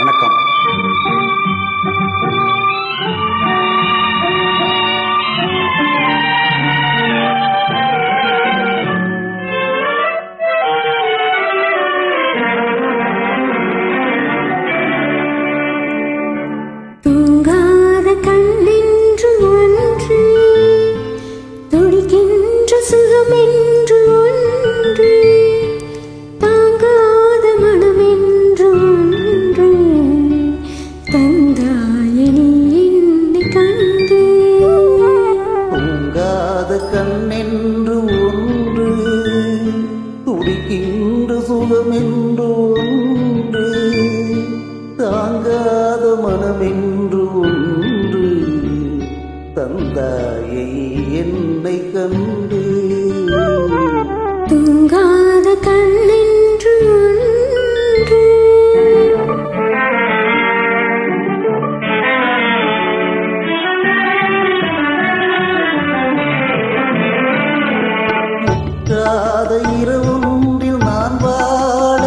வணக்கம். தூங்காத கண்ணென்று ஒன்று, துடிக்கின்ற சுகமென்று ஒன்று, தாங்காத மனமென்று ஒன்று, தந்தாயே நீ என்னை கண்டு. தூங்காத கண்ணென்று ஒன்று, துடிக்கின்ற சுகமென்று ஒன்று, தாங்காத மனமென்று ஒன்று, தந்தாயை என்னை கண்டு. தூங்காத கண்ணென்று ஒன்று. முற்றாத இரவொன்றில் நான் வாழ,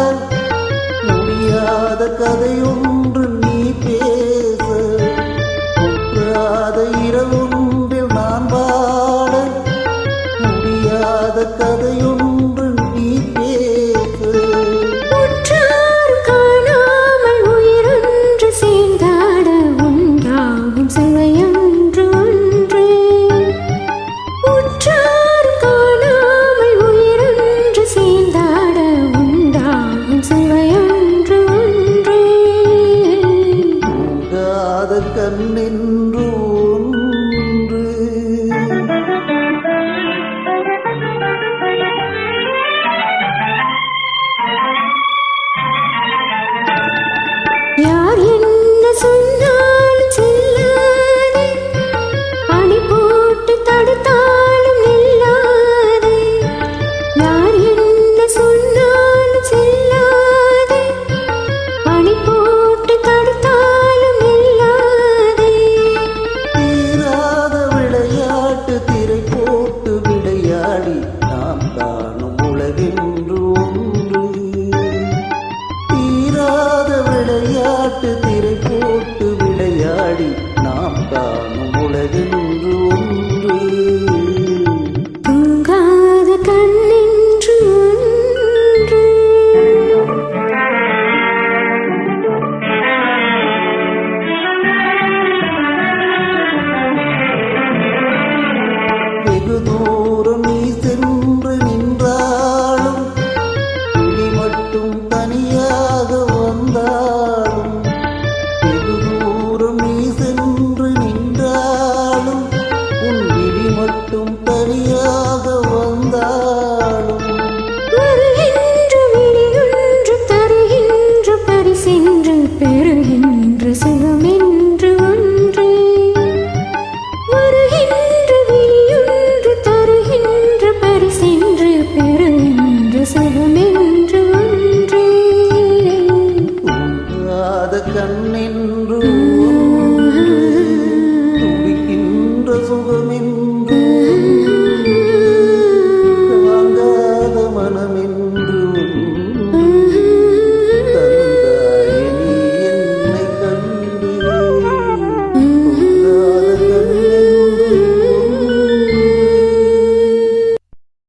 முடியாத கதையொன்று நீ பேச. முற்றாத இரவொன்றில் நான் வாழ, முடியாத கதையொன்று நீ பேச. உற்றார் காணாமல் உயிரொன்று சேர்ந்தாட உண்டாகும் சுவையொன்று ஒன்று. உற்றார் காணாமல் உயிரொன்று சேர்ந்தாட உண்டாகும் சுவையொன்று ஒன்று. தூங்காத கண்ணென்று ஒன்று. யார் என்ன சொன்னாலும் செல்லாதே, அணி போட்டு தடுத்தாலும் நில்லாதே. யார் என்ன சொன்னாலும் செல்லாதே, அணி போட்டு தடுத்தாலும் நில்லாதே. தீராத விளையாட்டு திரை போட்டு விளையாடி நாம் காணும் உலகென்று ஒன்று. தீராத விளையாட்டு திரை போட்டு விளையாடி நாம் காணும் உலகென்று ஒன்று.